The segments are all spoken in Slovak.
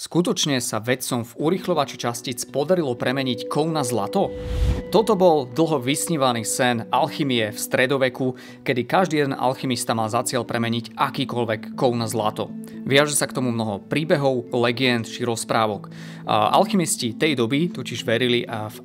Skutočne sa vedcom v urýchľovači častíc podarilo premeniť kov na zlato? Toto bol dlho vysnívaný sen alchymie v stredoveku, kedy každý jeden alchymista mal za cieľ premeniť akýkoľvek kov na zlato. Viaže sa k tomu mnoho príbehov, legend či rozprávok. Alchymisti tej doby totiž verili v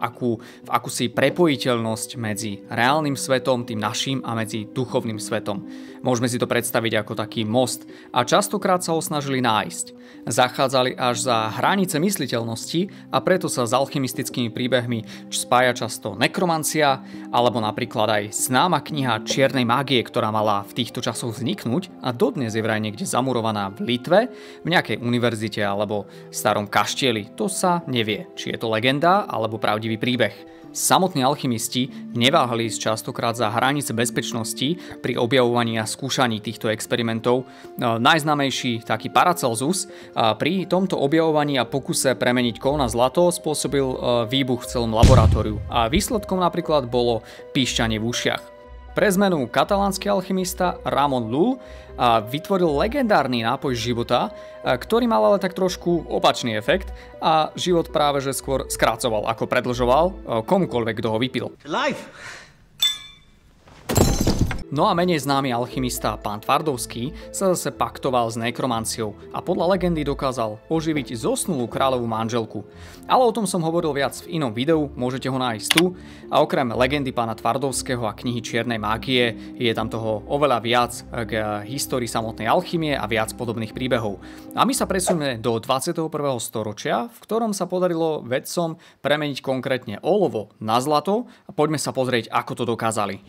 akúsi prepojiteľnosť medzi reálnym svetom, tým naším, a medzi duchovným svetom. Môžeme si to predstaviť ako taký most a častokrát sa ho snažili nájsť. Zachádzali až za hranice mysliteľnosti a preto sa s alchymistickými príbehmi spája často nekromancia alebo napríklad aj známa kniha čiernej mágie, ktorá mala v týchto časoch vzniknúť a dodnes je vraj niekde zamurovaná v Litve, v nejakej univerzite alebo starom kaštieli. To sa nevie, či je to legenda alebo pravdivý príbeh. Samotní alchymisti neváhali ísť častokrát za hranice bezpečnosti pri objavovaní a skúšaní týchto experimentov. Najznámejší taký Paracelsus pri tomto objavovaní a pokuse premeniť kov na zlato spôsobil výbuch v celom laboratóriu a výsledkom napríklad bolo píšťanie v ušiach. Pre zmenu katalánsky alchymista Ramon Llull vytvoril legendárny nápoj života, ktorý mal ale tak trošku opačný efekt a život práve že skôr skracoval ako predĺžoval komukoľvek, kto ho vypil. Life. No a menej známy alchymista pán Tvardovský sa zase paktoval s nekromanciou a podľa legendy dokázal oživiť zosnulú kráľovú manželku. Ale o tom som hovoril viac v inom videu, môžete ho nájsť tu. A okrem legendy pána Tvardovského a knihy čiernej mágie je tam toho oveľa viac k histórii samotnej alchymie a viac podobných príbehov. A my sa presunieme do 21. storočia, v ktorom sa podarilo vedcom premeniť konkrétne olovo na zlato a poďme sa pozrieť, ako to dokázali.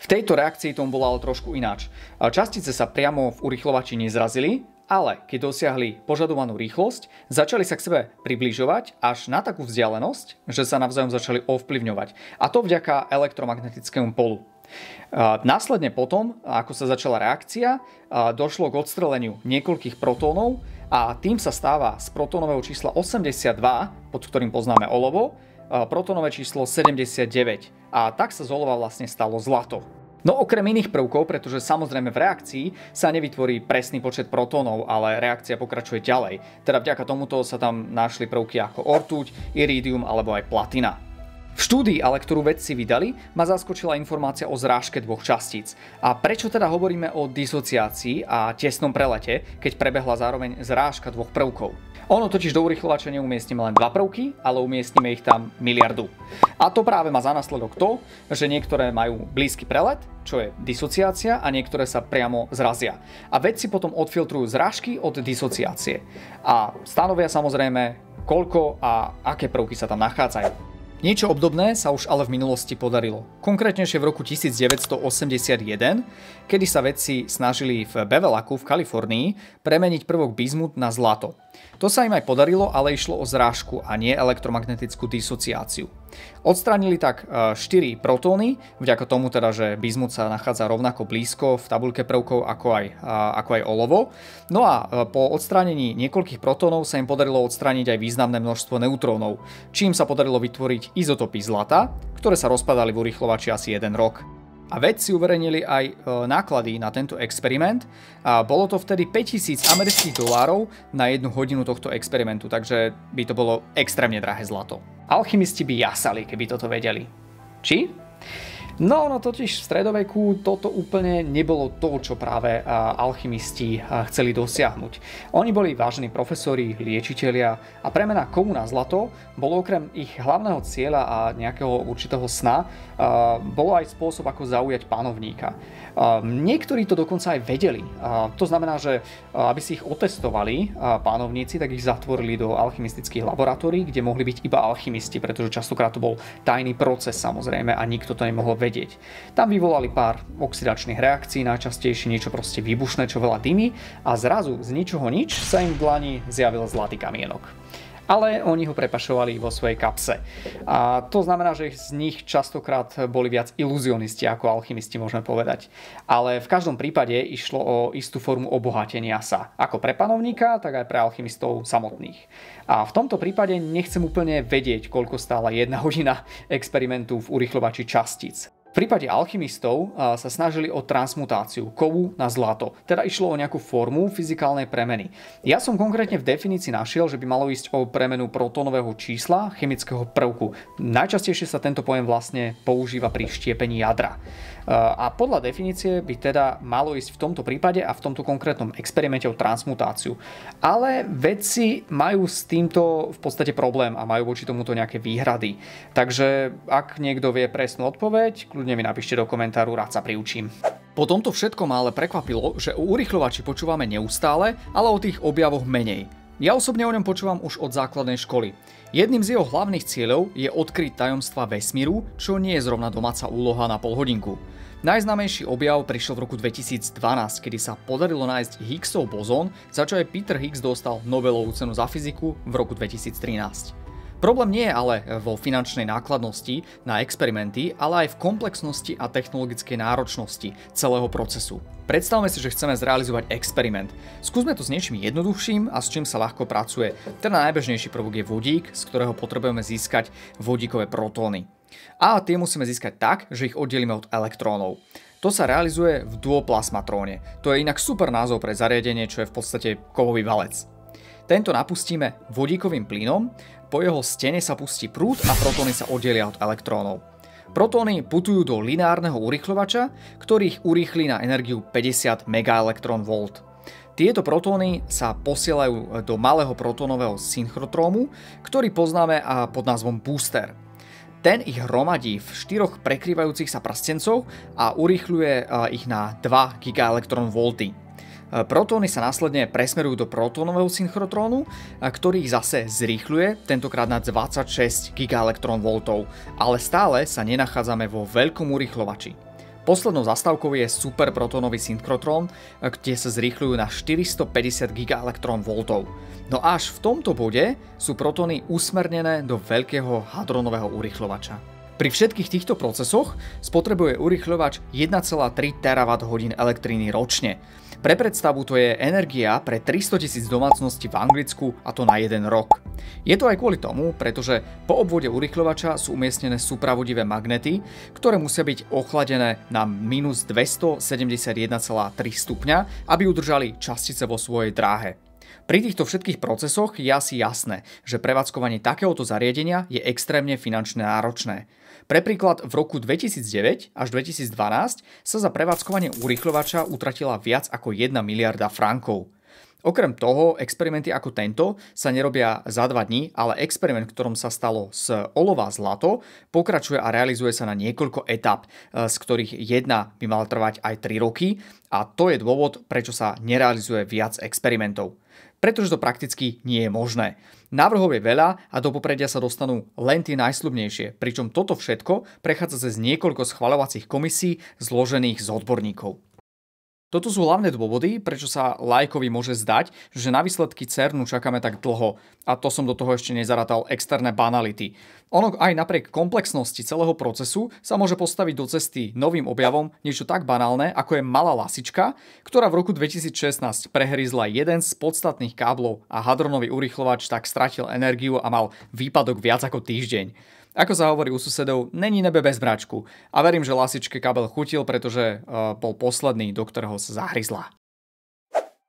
V tejto reakcii tomu bolo ale trošku ináč. Častice sa priamo v urýchľovači nezrazili, ale keď dosiahli požadovanú rýchlosť, začali sa k sebe približovať až na takú vzdialenosť, že sa navzájom začali ovplyvňovať. A to vďaka elektromagnetickému polu. Následne potom, ako sa začala reakcia, došlo k odstreleniu niekoľkých protónov a tým sa stáva z protónového čísla 82, pod ktorým poznáme olovo, protónové číslo 79 a tak sa z olova vlastne stalo zlato. No okrem iných prvkov, pretože samozrejme v reakcii sa nevytvorí presný počet protónov, ale reakcia pokračuje ďalej. Teda vďaka tomuto sa tam našli prvky ako ortuť, iridium alebo aj platina. V štúdii, ale ktorú vedci vydali, ma zaskočila informácia o zrážke dvoch častíc. A prečo teda hovoríme o disociácii a tesnom prelete, keď prebehla zároveň zrážka dvoch prvkov? Ono totiž do urýchľovača neumiestnime len dva prvky, ale umiestnime ich tam miliardu. A to práve má za následok to, že niektoré majú blízky prelet, čo je disociácia, a niektoré sa priamo zrazia. A vedci potom odfiltrujú zrážky od disociácie. A stanovia samozrejme, koľko a aké prvky sa tam nachádzajú. Niečo obdobné sa už ale v minulosti podarilo. Konkrétnejšie v roku 1981, kedy sa vedci snažili v Bevellaku v Kalifornii premeniť prvok bizmut na zlato. To sa im aj podarilo, ale išlo o zrážku a nie elektromagnetickú disociáciu. Odstránili tak 4 protóny, vďaka tomu teda, že bizmut sa nachádza rovnako blízko v tabuľke prvkov ako aj olovo. No a po odstránení niekoľkých protónov sa im podarilo odstrániť aj významné množstvo neutrónov, čím sa podarilo vytvoriť izotopy zlata, ktoré sa rozpadali v urýchľovači asi 1 rok. A vedci uverejnili aj náklady na tento experiment a bolo to vtedy $5000 na 1 hodinu tohto experimentu, takže by to bolo extrémne drahé zlato. Alchymisti by jasali, keby toto vedeli. Či? No totiž v stredoveku toto úplne nebolo to, čo práve alchymisti chceli dosiahnuť. Oni boli vážení profesori, liečitelia a premena kovu na zlato bolo okrem ich hlavného cieľa a nejakého určitého sna bolo aj spôsob, ako zaujať panovníka. Niektorí to dokonca aj vedeli. To znamená, že aby si ich otestovali panovníci, tak ich zatvorili do alchymistických laboratórií, kde mohli byť iba alchymisti, pretože častokrát to bol tajný proces samozrejme a nikto to nemohol vedieť. Tam vyvolali pár oxidačných reakcií, najčastejšie niečo proste výbušné, čo veľa dymy a zrazu z ničoho nič sa im v dlani zjavil zlatý kamienok. Ale oni ho prepašovali vo svojej kapse. A to znamená, že z nich častokrát boli viac iluzionisti ako alchymisti, môžeme povedať. Ale v každom prípade išlo o istú formu obohatenia sa. Ako pre panovníka, tak aj pre alchymistov samotných. A v tomto prípade nechcem úplne vedieť, koľko stála 1 hodina experimentu v urýchľovači častíc. V prípade alchymistov sa snažili o transmutáciu kovu na zlato, teda išlo o nejakú formu fyzikálnej premeny. Ja som konkrétne v definícii našiel, že by malo ísť o premenu protónového čísla chemického prvku. Najčastejšie sa tento pojem vlastne používa pri štiepení jadra. A podľa definície by teda malo ísť v tomto prípade a v tomto konkrétnom experimente o transmutáciu. Ale vedci majú s týmto v podstate problém a majú voči tomuto nejaké výhrady. Takže ak niekto vie presnú odpoveď, kľudne mi napíšte do komentáru, rád sa priučím. Po tomto všetkom ma ale prekvapilo, že o urýchľovači počúvame neustále, ale o tých objavoch menej. Ja osobne o ňom počúvam už od základnej školy. Jedným z jeho hlavných cieľov je odkryť tajomstva vesmíru, čo nie je zrovna domáca úloha na polhodinku. Najznámejší objav prišiel v roku 2012, kedy sa podarilo nájsť Higgsov bozón, za čo aj Peter Higgs dostal Nobelovú cenu za fyziku v roku 2013. Problém nie je ale vo finančnej nákladnosti na experimenty, ale aj v komplexnosti a technologickej náročnosti celého procesu. Predstavme si, že chceme zrealizovať experiment. Skúsme to s niečím jednoduchším a s čím sa ľahko pracuje. Ten najbežnejší prvok je vodík, z ktorého potrebujeme získať vodíkové protóny. A tie musíme získať tak, že ich oddelíme od elektrónov. To sa realizuje v duoplasmatróne. To je inak super názov pre zariadenie, čo je v podstate kovový valec. Tento napustíme vodíkovým plynom, po jeho stene sa pustí prúd a protóny sa oddelia od elektrónov. Protóny putujú do lineárneho urýchľovača, ktorý ich urýchli na energiu 50 MeV. Tieto protóny sa posielajú do malého protónového synchrotrómu, ktorý poznáme pod názvom booster. Ten ich hromadí v 4 prekrývajúcich sa prstencoch a urýchľuje ich na 2 GeV. Protóny sa následne presmerujú do protónového synchrotrónu, ktorý ich zase zrýchľuje, tentokrát na 26 GeV, ale stále sa nenachádzame vo veľkom urýchľovači. Poslednou zastávkou je superprotónový synchrotrón, kde sa zrýchľujú na 450 GeV. No až v tomto bode sú protóny usmernené do veľkého hadronového urýchľovača. Pri všetkých týchto procesoch spotrebuje urýchľovač 1,3 TWh elektriny ročne. Pre predstavu to je energia pre 300 000 domácností v Anglicku, a to na 1 rok. Je to aj kvôli tomu, pretože po obvode urýchľovača sú umiestnené supravodivé magnety, ktoré musia byť ochladené na minus 271,3 stupňa, aby udržali častice vo svojej dráhe. Pri týchto všetkých procesoch je asi jasné, že prevádzkovanie takéhoto zariadenia je extrémne finančne náročné. Pre príklad, v roku 2009 až 2012 sa za prevádzkovanie urýchľovača utratila viac ako 1 miliarda frankov. Okrem toho, experimenty ako tento sa nerobia za 2 dní, ale experiment, ktorom sa stalo z olova zlato, pokračuje a realizuje sa na niekoľko etap, z ktorých jedna by mala trvať aj 3 roky, a to je dôvod, prečo sa nerealizuje viac experimentov. Pretože to prakticky nie je možné. Návrhov je veľa a do popredia sa dostanú len tie najsľubnejšie, pričom toto všetko prechádza cez niekoľko schvaľovacích komisí zložených z odborníkov. Toto sú hlavné dôvody, prečo sa laikovi môže zdať, že na výsledky CERNu čakáme tak dlho. A to som do toho ešte nezarátal externé banality. Ono aj napriek komplexnosti celého procesu sa môže postaviť do cesty novým objavom niečo tak banálne, ako je malá lasička, ktorá v roku 2016 prehrízla jeden z podstatných káblov a hadronový urýchľovač tak stratil energiu a mal výpadok viac ako týždeň. Ako sa hovorí u susedov, není nebe bez mračku. A verím, že lasičke kabel chutil, pretože bol posledný, do ktorého sa zahryzla.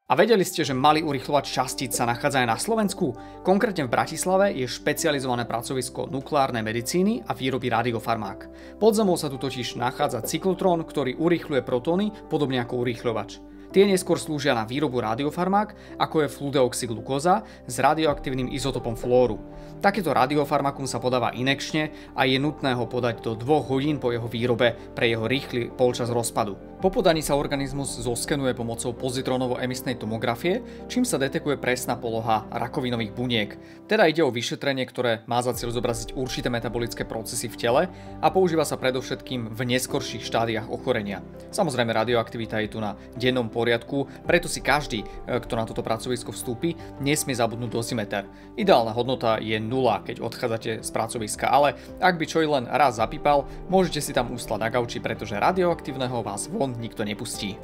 A vedeli ste, že malý urýchľovač častíc sa nachádza aj na Slovensku? Konkrétne v Bratislave je špecializované pracovisko nukleárnej medicíny a výroby radiofarmák. Pod zemou sa tu totiž nachádza cyklotrón, ktorý urýchľuje protóny, podobne ako urýchľovač. Tie neskôr slúžia na výrobu radiofarmák, ako je fludeoxyglukóza s radioaktívnym izotopom flóru. Takéto radiofarmakum sa podáva inekčne a je nutné ho podať do 2 hodín po jeho výrobe pre jeho rýchly polčas rozpadu. Po podaní sa organizmus zoskenuje pomocou pozitrónovo-emisnej tomografie, čím sa detekuje presná poloha rakovinových buniek. Teda ide o vyšetrenie, ktoré má za cieľ zobraziť určité metabolické procesy v tele a používa sa predovšetkým v neskorších štádiách ochorenia. Samozrejme, radioaktivita je tu na dennom poriadku, preto si každý, kto na toto pracovisko vstúpi, nesmie zabudnúť dosimeter. Ideálna hodnota je 0, keď odchádzate z pracoviska, ale ak by čo i len raz zapípal, môžete si tam ustlať na gauči, pretože radioaktívneho vás von nikto nepustí.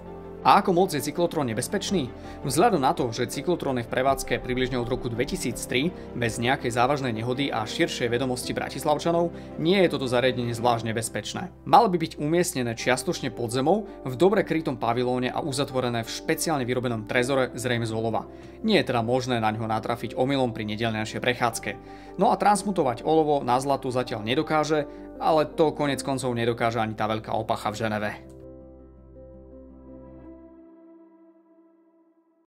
A ako moc je cyklotrón nebezpečný? Vzhľadom na to, že cyklotrón je v prevádzke približne od roku 2003, bez nejakej závažnej nehody a širšej vedomosti bratislavčanov, nie je toto zariadenie zvlášť nebezpečné. Malo by byť umiestnené čiastočne pod zemou, v dobre krytom pavilóne a uzatvorené v špeciálne vyrobenom trezore zrejme z olova. Nie je teda možné na ňo natrafiť omylom pri nedeľnejšej prechádzke. No a transmutovať olovo na zlato zatiaľ nedokáže, ale to konec koncov nedokáže ani tá veľká opacha v Ženeve.